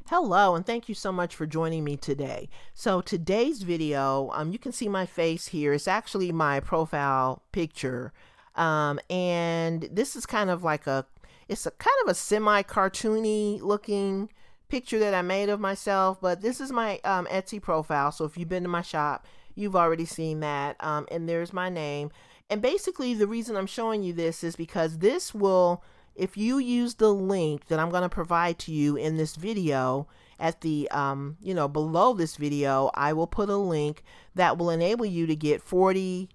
Hello, and thank you so much for joining me today. So today's video, you can see my face here. It's actually my profile picture. And this is kind of like it's a kind of a semi-cartoony looking picture that I made of myself, but this is my Etsy profile. So if you've been to my shop, you've already seen that. And there's my name. And basically the reason I'm showing you this is because this will, if you use the link that I'm going to provide to you in this video at the below this video, I will put a link that will enable you to get 40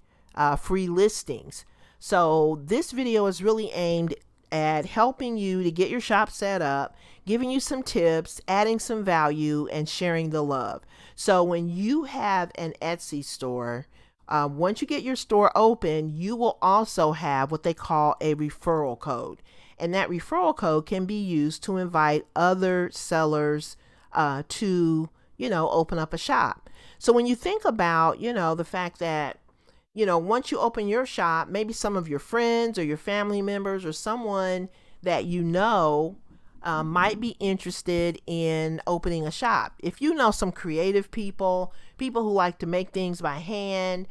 free listings. So this video is really aimed at helping you to get your shop set up, giving you some tips, adding some value, and sharing the love. So when you have an Etsy store, once you get your store open, you will also have what they call a referral code. And that referral code can be used to invite other sellers to, open up a shop. So when you think about, the fact that, once you open your shop, maybe some of your friends or your family members or someone that might be interested in opening a shop. If you know some creative people, people who like to make things by hand,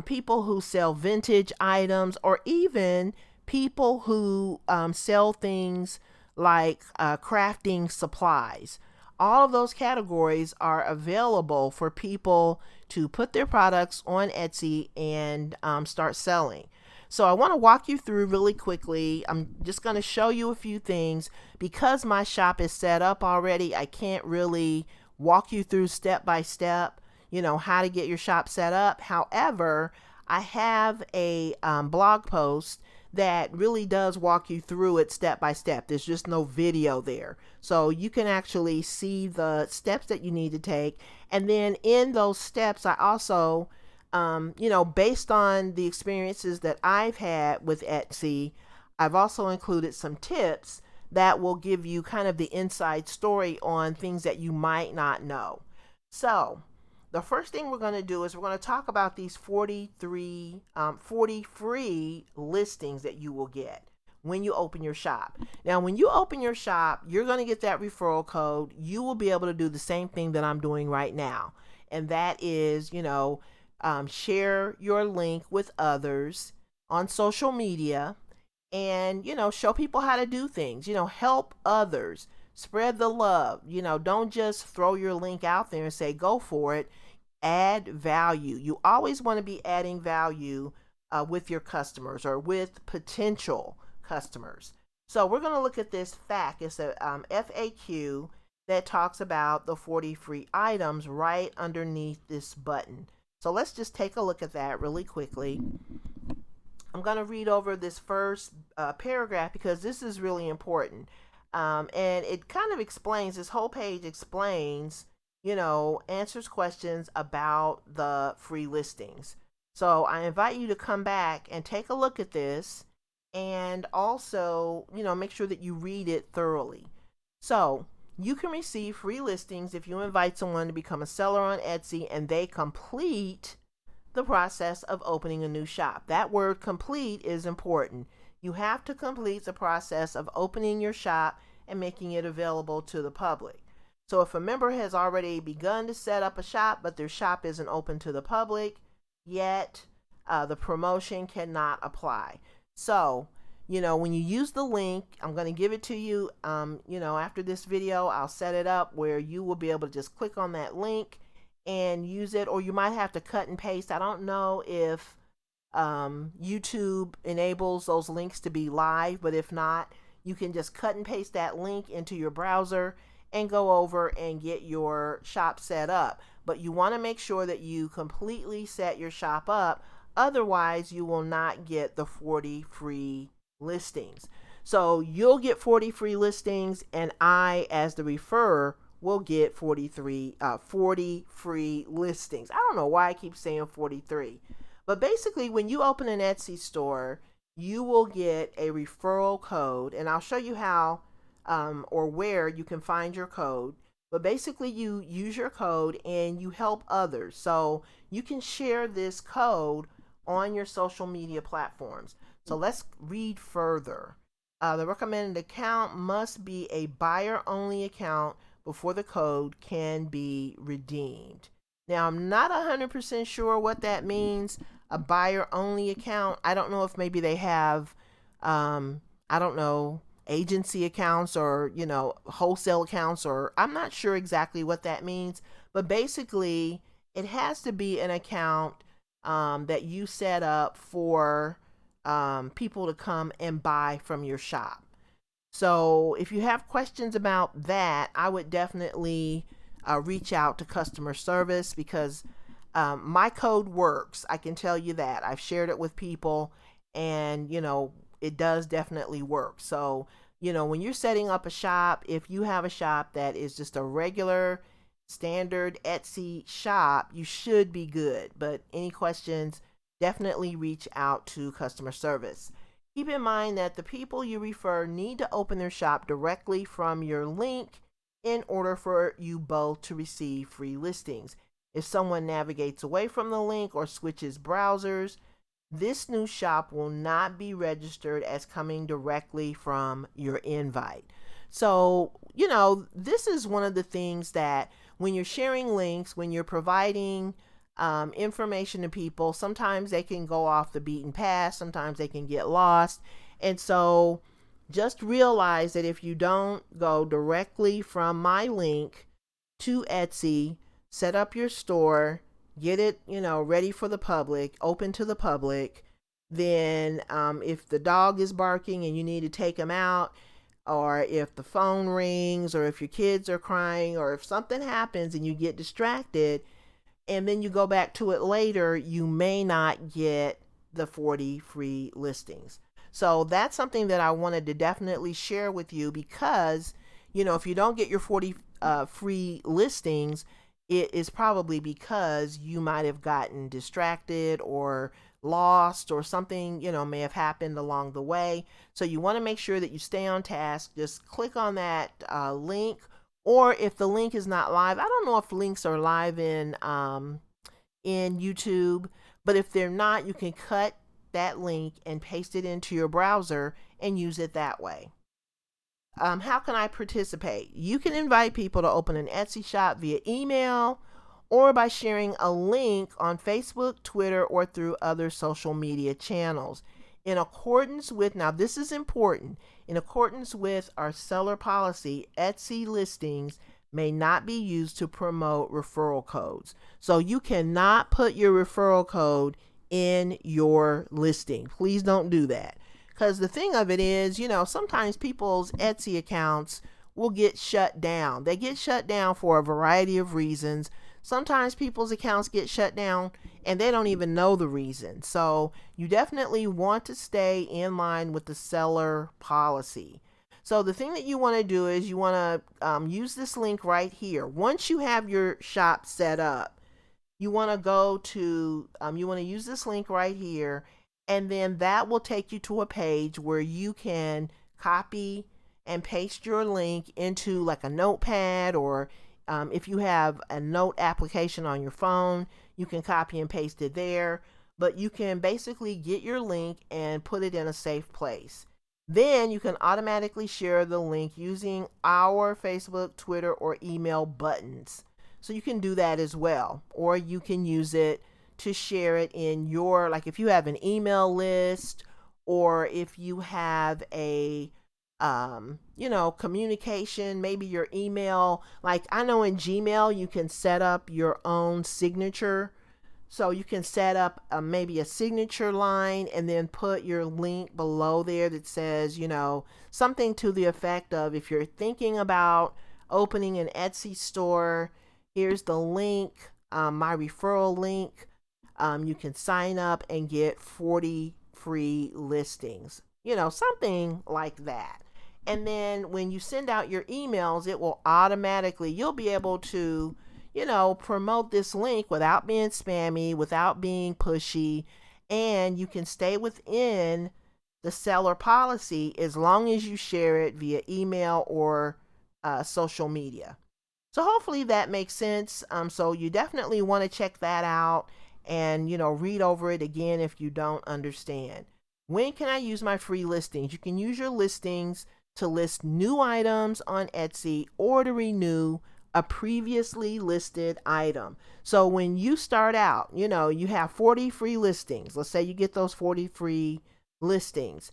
people who sell vintage items, or even people who sell things like crafting supplies. All of those categories are available for people to put their products on Etsy and start selling. So I want to walk you through really quickly. I'm just going to show you a few things. Because my shop is set up already, I can't really walk you through step by step, how to get your shop set up. However, I have a blog post that really does walk you through it step by step. There's just no video there. So you can actually see the steps that you need to take. And then in those steps, I also, based on the experiences that I've had with Etsy, I've also included some tips that will give you kind of the inside story on things that you might not know. So the first thing we're going to do is we're going to talk about these 40 free listings that you will get when you open your shop. Now, when you open your shop, you're going to get that referral code. You will be able to do the same thing that I'm doing right now. And that is, share your link with others on social media and, show people how to do things, help others. Spread the love. Don't just throw your link out there and say, go for it. Add value. You always want to be adding value with your customers or with potential customers. So we're going to look at this fact. It's a FAQ that talks about the 40 free items right underneath this button. So let's just take a look at that really quickly. I'm going to read over this first paragraph because this is really important. And it kind of explains, this whole page explains, answers questions about the free listings. So I invite you to come back and take a look at this and also, make sure that you read it thoroughly. So you can receive free listings if you invite someone to become a seller on Etsy and they complete the process of opening a new shop. That word complete is important. You have to complete the process of opening your shop and making it available to the public. So if a member has already begun to set up a shop, but their shop isn't open to the public yet, the promotion cannot apply. So, when you use the link, I'm going to give it to you, after this video, I'll set it up where you will be able to just click on that link and use it, or you might have to cut and paste. I don't know if YouTube enables those links to be live, but if not, you can just cut and paste that link into your browser and go over and get your shop set up. But you want to make sure that you completely set your shop up. Otherwise, you will not get the 40 free listings. So you'll get 40 free listings, and I, as the referrer, will get 40 free listings. I don't know why I keep saying 43. But basically, when you open an Etsy store, you will get a referral code, and I'll show you how or where you can find your code. But basically, you use your code and you help others. So you can share this code on your social media platforms. So let's read further. The recommended account must be a buyer-only account before the code can be redeemed. Now, I'm not 100% sure what that means. A buyer only account. I don't know if maybe they have, I don't know, agency accounts or, wholesale accounts, or I'm not sure exactly what that means. But basically, it has to be an account that you set up for people to come and buy from your shop. So if you have questions about that, I would definitely reach out to customer service, because my code works. I can tell you that. I've shared it with people, and it does definitely work. So when you're setting up a shop, if you have a shop that is just a regular standard Etsy shop, you should be good. But any questions, definitely reach out to customer service. Keep in mind that the people you refer need to open their shop directly from your link in order for you both to receive free listings. If someone navigates away from the link or switches browsers, this new shop will not be registered as coming directly from your invite. So, this is one of the things that when you're sharing links, when you're providing information to people, sometimes they can go off the beaten path, sometimes they can get lost. And so just realize that if you don't go directly from my link to Etsy, set up your store, get it, ready for the public, open to the public, then if the dog is barking and you need to take him out, or if the phone rings, or if your kids are crying, or if something happens and you get distracted, and then you go back to it later, you may not get the 40 free listings. So that's something that I wanted to definitely share with you, because, if you don't get your 40 free listings, it is probably because you might have gotten distracted or lost, or something, may have happened along the way. So you want to make sure that you stay on task. Just click on that link. Or if the link is not live, I don't know if links are live in YouTube, but if they're not, you can cut that link and paste it into your browser and use it that way. How can I participate? You can invite people to open an Etsy shop via email, or by sharing a link on Facebook, Twitter, or through other social media channels. In accordance with, now this is important, in accordance with our seller policy, Etsy listings may not be used to promote referral codes. So you cannot put your referral code in your listing. Please don't do that. Because the thing of it is, sometimes people's Etsy accounts will get shut down. They get shut down for a variety of reasons. Sometimes people's accounts get shut down and they don't even know the reason. So you definitely want to stay in line with the seller policy. So the thing that you want to do is you want to use this link right here. Once you have your shop set up, you want to go to, you want to use this link right here, and then that will take you to a page where you can copy and paste your link into like a notepad, or if you have a note application on your phone, you can copy and paste it there. But you can basically get your link and put it in a safe place. Then you can automatically share the link using our Facebook, Twitter, or email buttons. So you can do that as well. Or you can use it to share it in your, like if you have an email list, or if you have a communication, maybe your email, like I know in Gmail, you can set up your own signature. So you can set up maybe a signature line and then put your link below there that says, something to the effect of, if you're thinking about opening an Etsy store, here's the link, my referral link. You can sign up and get 40 free listings, something like that. And then when you send out your emails, it will automatically, you'll be able to, promote this link without being spammy, without being pushy, and you can stay within the seller policy as long as you share it via email or social media. So hopefully that makes sense. So you definitely want to check that out and, read over it again if you don't understand. When can I use my free listings? You can use your listings to list new items on Etsy or to renew a previously listed item. So when you start out, you have 40 free listings. Let's say you get those 40 free listings.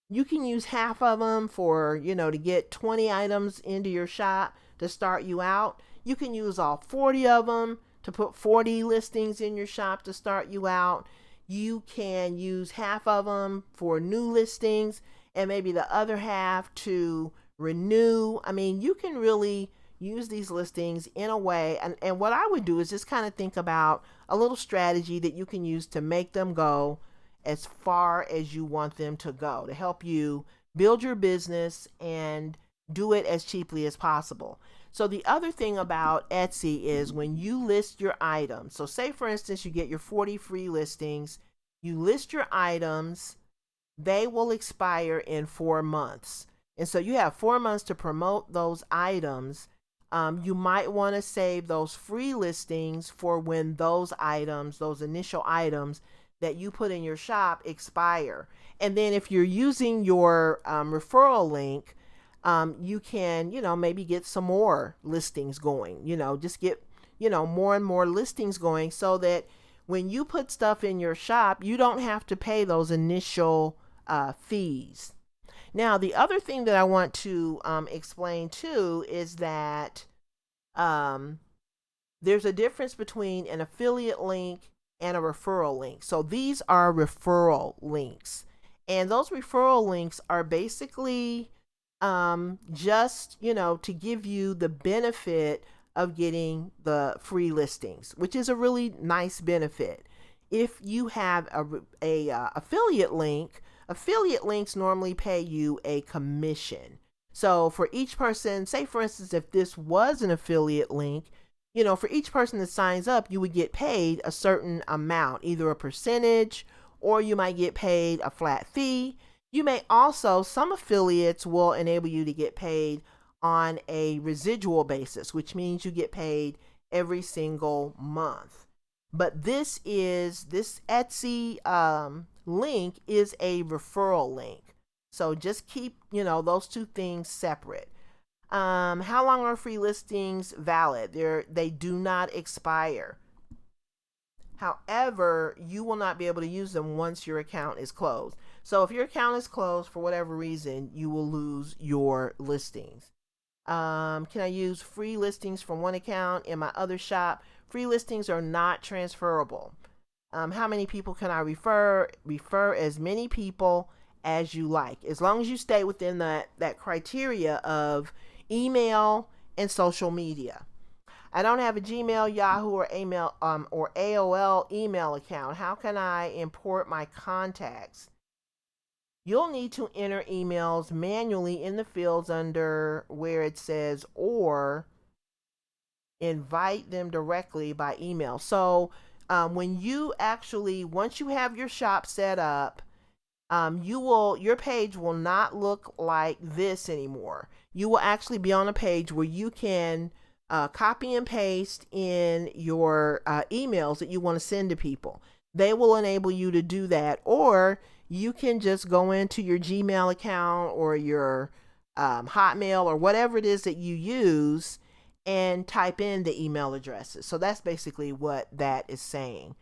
You can use half of them for, to get 20 items into your shop to start you out. You can use all 40 of them to put 40 listings in your shop to start you out. You can use half of them for new listings and maybe the other half to renew. I mean, you can really use these listings in a way. And what I would do is just kind of think about a little strategy that you can use to make them go as far as you want them to go, to help you build your business and do it as cheaply as possible. So the other thing about Etsy is when you list your items, so say for instance you get your 40 free listings, you list your items, they will expire in 4 months. And so you have 4 months to promote those items. You might want to save those free listings for when those items, those initial items that you put in your shop expire. And then if you're using your referral link, you can, maybe get some more listings going, just get, more and more listings going so that when you put stuff in your shop, you don't have to pay those initial fees. Now, the other thing that I want to explain too is that there's a difference between an affiliate link and a referral link. So these are referral links. And those referral links are basically just, to give you the benefit of getting the free listings, which is a really nice benefit. If you have a affiliate link, affiliate links normally pay you a commission. So for each person, say for instance, if this was an affiliate link, for each person that signs up, you would get paid a certain amount, either a percentage or you might get paid a flat fee. You may also, some affiliates will enable you to get paid on a residual basis, which means you get paid every single month. But this Etsy link is a referral link. So just keep, those two things separate. How long are free listings valid? They do not expire. However, you will not be able to use them once your account is closed. So if your account is closed for whatever reason, you will lose your listings. Can I use free listings from one account in my other shop? Free listings are not transferable. How many people can I refer? Refer as many people as you like, as long as you stay within that criteria of email and social media. I don't have a Gmail, Yahoo, or email or AOL email account. How can I import my contacts? You'll need to enter emails manually in the fields under where it says or invite them directly by email. So when you actually, once you have your shop set up, your page will not look like this anymore. You will actually be on a page where you can copy and paste in your emails that you want to send to people. They will enable you to do that, or you can just go into your Gmail account or your Hotmail or whatever it is that you use and type in the email addresses. So that's basically what that is saying.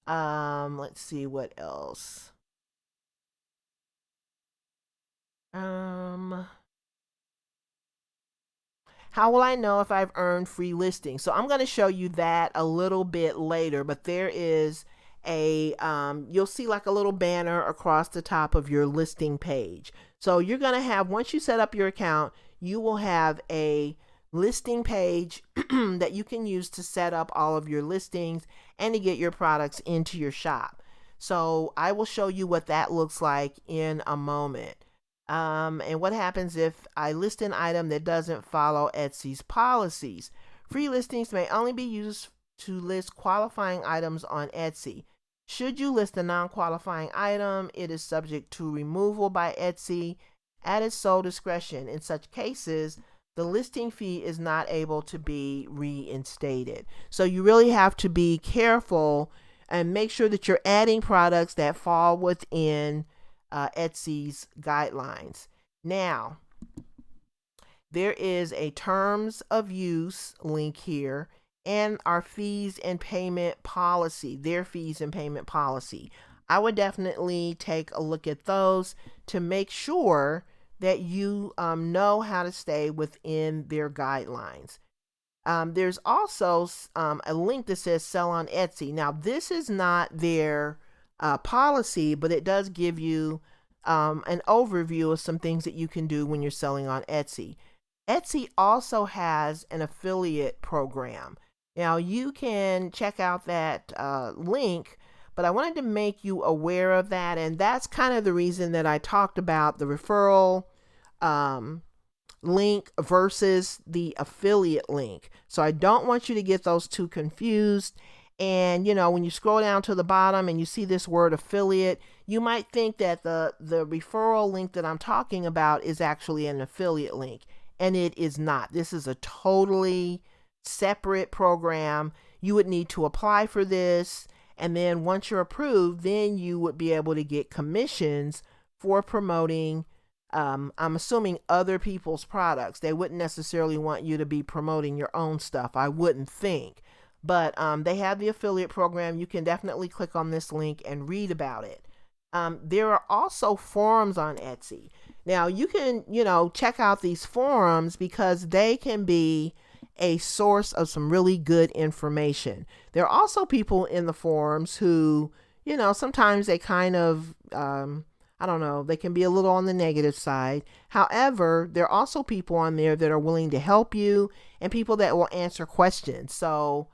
Let's see what else. How will I know if I've earned free listings? So I'm going to show you that a little bit later, but there is you'll see like a little banner across the top of your listing page. So you're going to have, once you set up your account, you will have a listing page that you can use to set up all of your listings and to get your products into your shop. So I will show you what that looks like in a moment. And what happens if I list an item that doesn't follow Etsy's policies? Free listings may only be used to list qualifying items on Etsy. Should you list a non-qualifying item, it is subject to removal by Etsy at its sole discretion. In such cases, the listing fee is not able to be reinstated. So you really have to be careful and make sure that you're adding products that fall within Etsy's guidelines. Now, there is a terms of use link here and our fees and payment policy, their fees and payment policy. I would definitely take a look at those to make sure that you know how to stay within their guidelines. There's also a link that says sell on Etsy. Now, this is not their policy, but it does give you an overview of some things that you can do when you're selling on Etsy. Etsy also has an affiliate program. Now, you can check out that link, but I wanted to make you aware of that. And that's kind of the reason that I talked about the referral link versus the affiliate link. So I don't want you to get those two confused. And when you scroll down to the bottom and you see this word affiliate, you might think that the referral link that I'm talking about is actually an affiliate link, and it is not. This is a totally separate program. You would need to apply for this, and then once you're approved, then you would be able to get commissions for promoting I'm assuming other people's products. They wouldn't necessarily want you to be promoting your own stuff, I wouldn't think. But they have the affiliate program. You can definitely click on this link and read about it. There are also forums on Etsy. Now, you can, check out these forums because they can be a source of some really good information. There are also people in the forums who, sometimes they kind of, I don't know, they can be a little on the negative side. However, there are also people on there that are willing to help you and people that will answer questions. So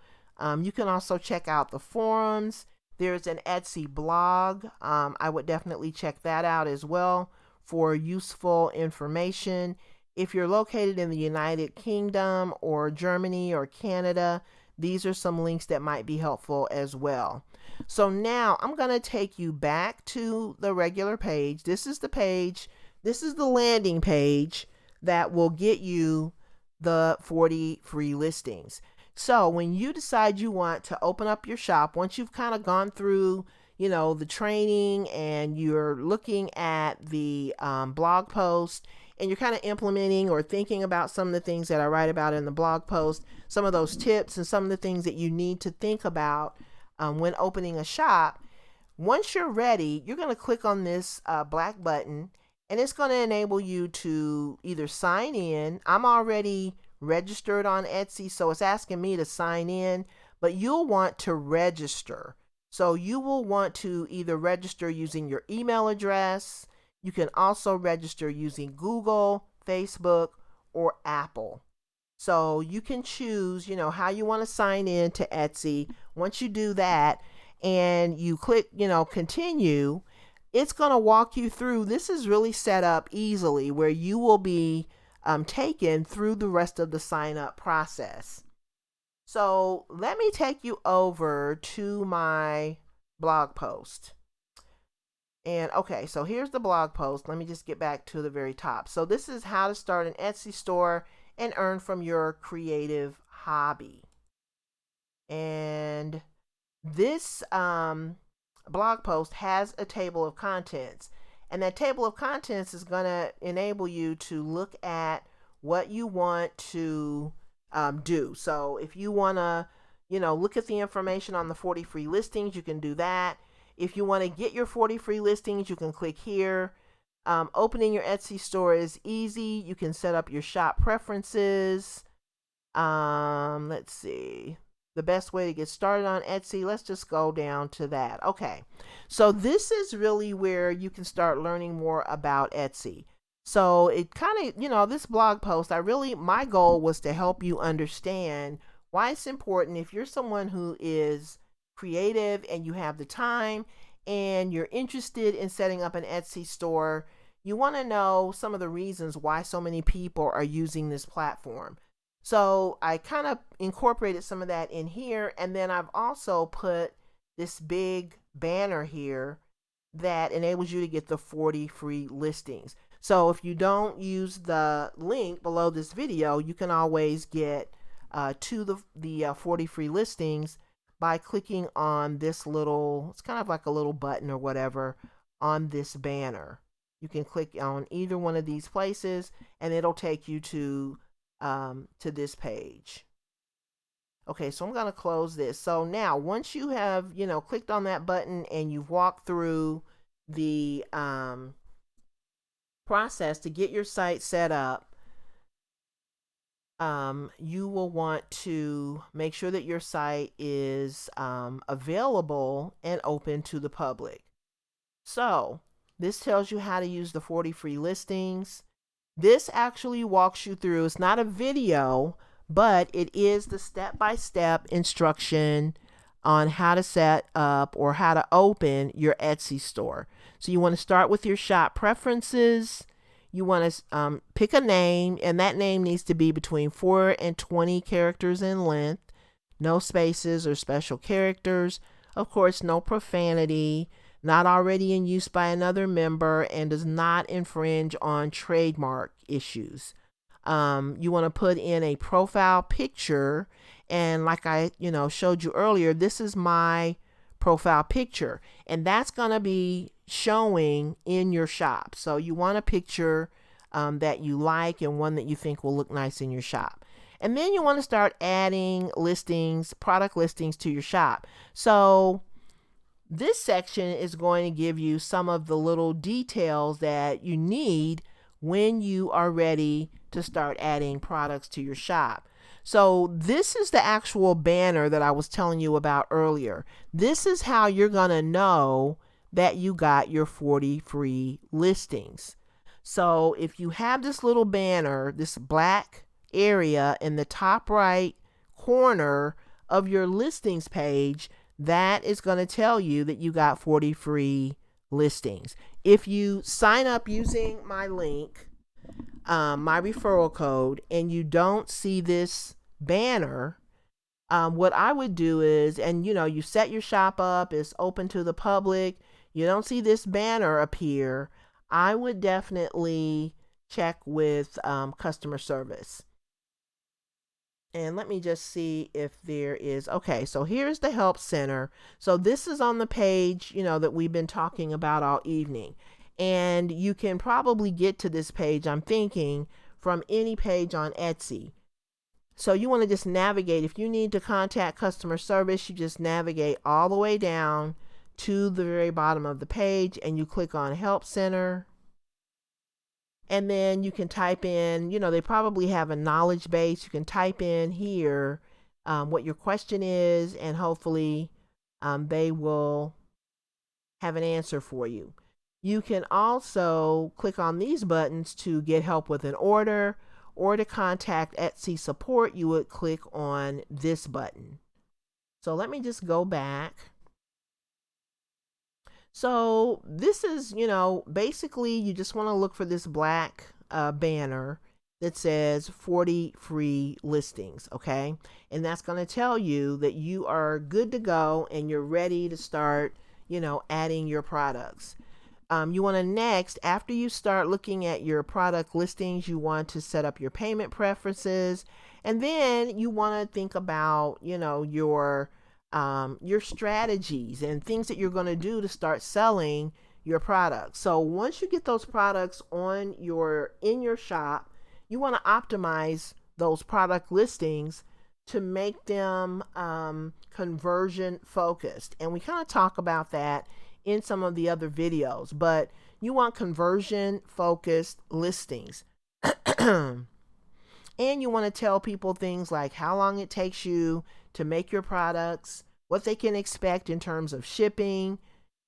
you can also check out the forums. There's an Etsy blog. I would definitely check that out as well for useful information. If you're located in the United Kingdom or Germany or Canada, these are some links that might be helpful as well. So now I'm going to take you back to the regular page. This is the page, this is the landing page that will get you the 40 free listings. So when you decide you want to open up your shop, once you've kind of gone through, the training and you're looking at the blog post and you're kind of implementing or thinking about some of the things that I write about in the blog post, some of those tips and some of the things that you need to think about when opening a shop. Once you're ready, you're going to click on this black button and it's going to enable you to either sign in. I'm already registered on Etsy, so it's asking me to sign in, but you'll want to register. So you will want to either register using your email address. You can also register using Google, Facebook, or Apple. So you can choose, how you want to sign in to Etsy. Once you do that and you click, continue, it's going to walk you through. This is really set up easily where you will be taken through the rest of the sign up process. So let me take you over to my blog post. And okay, so here's the blog post. Let me just get back to the very top. So this is how to start an Etsy store and earn from your creative hobby. And this blog post has a table of contents. And that table of contents is going to enable you to look at what you want to do. So if you want to, look at the information on the 40 free listings, you can do that. If you want to get your 40 free listings, you can click here. Opening your Etsy store is easy. You can set up your shop preferences. Let's see. The best way to get started on Etsy. Let's just go down to that. Okay. So this is really where you can start learning more about Etsy. So it kind of, this blog post, my goal was to help you understand why it's important if you're someone who is creative and you have the time and you're interested in setting up an Etsy store. You want to know some of the reasons why so many people are using this platform. So I kind of incorporated some of that in here, and then I've also put this big banner here that enables you to get the 40 free listings. So if you don't use the link below this video, you can always get to the 40 free listings by clicking on this little, it's kind of like a little button or whatever on this banner. You can click on either one of these places and it'll take you to this page. Okay, so I'm going to close this. So now once you have, clicked on that button and you've walked through the process to get your site set up, you will want to make sure that your site is available and open to the public. So this tells you how to use the 40 free listings. This actually walks you through, it's not a video, but it is the step-by-step instruction on how to set up or how to open your Etsy store. So you want to start with your shop preferences. You want to pick a name, and that name needs to be between 4 and 20 characters in length. No spaces or special characters. Of course, no profanity. Not already in use by another member, and does not infringe on trademark issues. You want to put in a profile picture, and like I showed you earlier, this is my profile picture, and that's going to be showing in your shop. So you want a picture that you like and one that you think will look nice in your shop. And then you want to start adding listings, product listings to your shop. So this section is going to give you some of the little details that you need when you are ready to start adding products to your shop. So this is the actual banner that I was telling you about earlier. This is how you're going to know that you got your 40 free listings. So if you have this little banner, this black area in the top right corner of your listings page, that is going to tell you that you got 40 free listings. If you sign up using my link, my referral code, and you don't see this banner, what I would do is, and you set your shop up, it's open to the public, you don't see this banner appear, I would definitely check with customer service. And let me just see if there is, okay, so here's the help center. So this is on the page, that we've been talking about all evening. And you can probably get to this page, I'm thinking, from any page on Etsy. So you want to just navigate. If you need to contact customer service, you just navigate all the way down to the very bottom of the page and you click on Help Center. And then you can type in, they probably have a knowledge base. You can type in here what your question is, and hopefully they will have an answer for you. You can also click on these buttons to get help with an order, or to contact Etsy support, you would click on this button. So let me just go back. So this is, basically you just want to look for this black banner that says 40 free listings, okay? And that's going to tell you that you are good to go and you're ready to start, adding your products. You want to next, after you start looking at your product listings, you want to set up your payment preferences, and then you want to think about, your strategies and things that you're going to do to start selling your products. So once you get those products in your shop, you want to optimize those product listings to make them conversion focused. And we kind of talk about that in some of the other videos, but you want conversion focused listings. And you want to tell people things like how long it takes you to make your products, what they can expect in terms of shipping,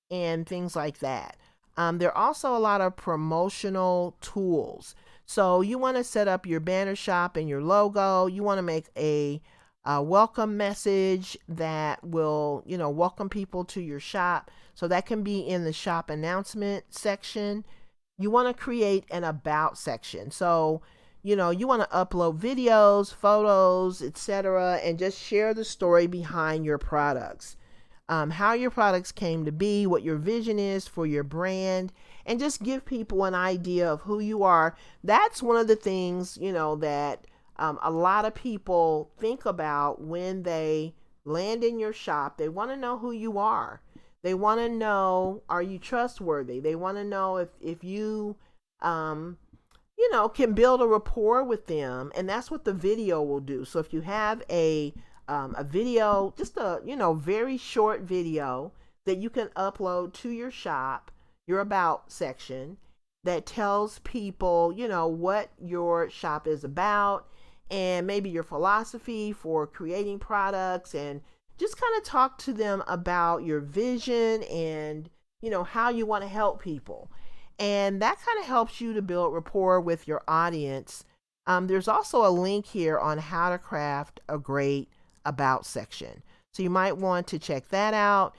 and things like that. There are also a lot of promotional tools. So you want to set up your banner shop and your logo. You want to make a welcome message that will, welcome people to your shop. So that can be in the shop announcement section. You want to create an about section. So, you want to upload videos, photos, etc., and just share the story behind your products. How your products came to be, what your vision is for your brand, and just give people an idea of who you are. That's one of the things, that a lot of people think about when they land in your shop. They want to know who you are. They want to know, are you trustworthy? They want to know if you, can build a rapport with them. And that's what the video will do. So if you have a video, just a, very short video that you can upload to your shop, your about section, that tells people, what your shop is about and maybe your philosophy for creating products, and just kind of talk to them about your vision and, how you want to help people. And that kind of helps you to build rapport with your audience. There's also a link here on how to craft a great about section. So you might want to check that out.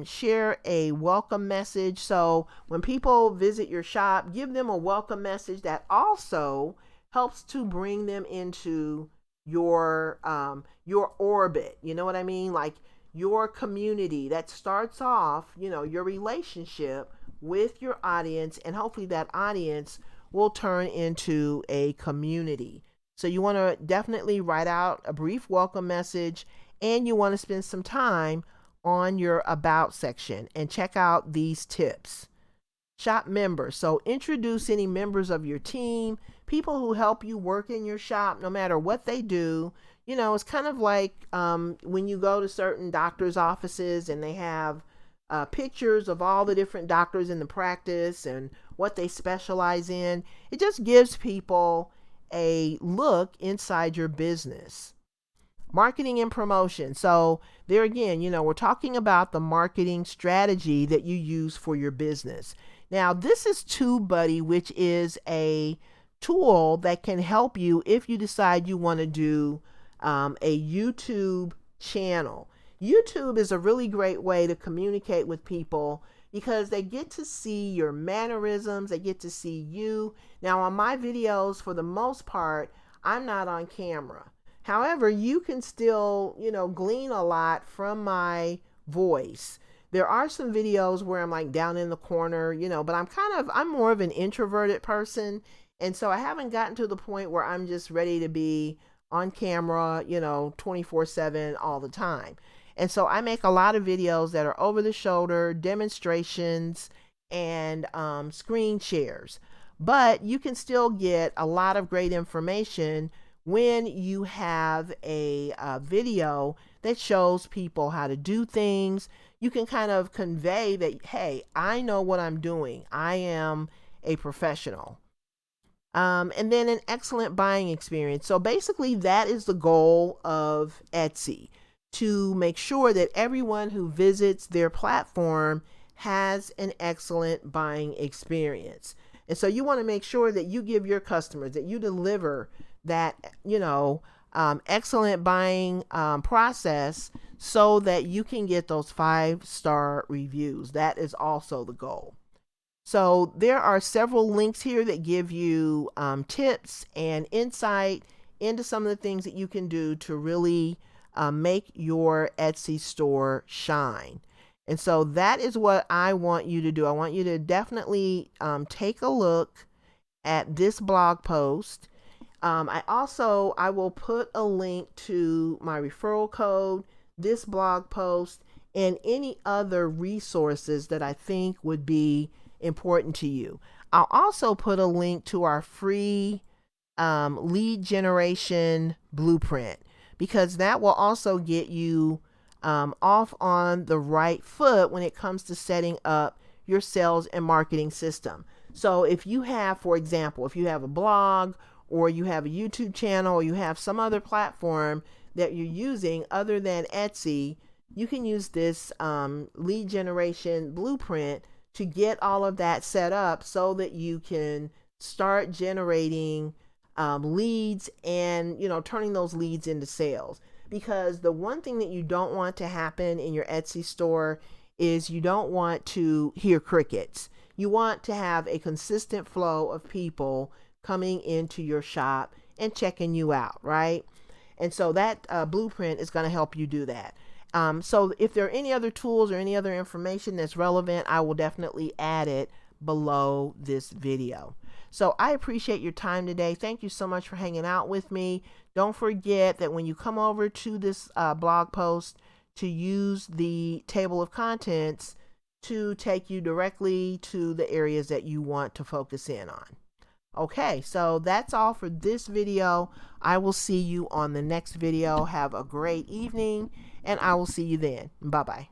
Share a welcome message. So when people visit your shop, give them a welcome message that also helps to bring them into your orbit. You know what I mean? Like your community that starts off, your relationship with your audience, and hopefully that audience will turn into a community. So you want to definitely write out a brief welcome message, and you want to spend some time on your about section and check out these tips. Shop members. So introduce any members of your team, people who help you work in your shop, no matter what they do. It's kind of like when you go to certain doctors' offices and they have pictures of all the different doctors in the practice and what they specialize in. It just gives people a look inside your business. Marketing and promotion. So there again, we're talking about the marketing strategy that you use for your business. Now, this is Tubebuddy, which is a tool that can help you if you decide you want to do a YouTube channel. YouTube is a really great way to communicate with people because they get to see your mannerisms, they get to see you. Now, on my videos, for the most part, I'm not on camera. However, you can still, glean a lot from my voice. There are some videos where I'm like down in the corner, but I'm more of an introverted person. And so I haven't gotten to the point where I'm just ready to be on camera, 24/7 all the time. And so I make a lot of videos that are over the shoulder, demonstrations, and screen shares. But you can still get a lot of great information when you have a video that shows people how to do things. You can kind of convey that, hey, I know what I'm doing. I am a professional. And then an excellent buying experience. So basically that is the goal of Etsy, to make sure that everyone who visits their platform has an excellent buying experience. And so you want to make sure that you give your customers, that you deliver that, excellent buying process so that you can get those 5-star reviews. That is also the goal. So there are several links here that give you tips and insight into some of the things that you can do to really make your Etsy store shine. And so that is what I want you to do. I want you to definitely take a look at this blog post. I will put a link to my referral code, this blog post, and any other resources that I think would be important to you. I'll also put a link to our free lead generation blueprint, because that will also get you off on the right foot when it comes to setting up your sales and marketing system. So if you have, for example, if you have a blog, or you have a YouTube channel, or you have some other platform that you're using other than Etsy, you can use this lead generation blueprint to get all of that set up so that you can start generating leads and, turning those leads into sales. Because the one thing that you don't want to happen in your Etsy store is you don't want to hear crickets. You want to have a consistent flow of people coming into your shop and checking you out, right? And so that blueprint is going to help you do that. So if there are any other tools or any other information that's relevant, I will definitely add it below this video. So I appreciate your time today. Thank you so much for hanging out with me. Don't forget that when you come over to this blog post, to use the table of contents to take you directly to the areas that you want to focus in on. Okay, so that's all for this video. I will see you on the next video. Have a great evening, and I will see you then. Bye-bye.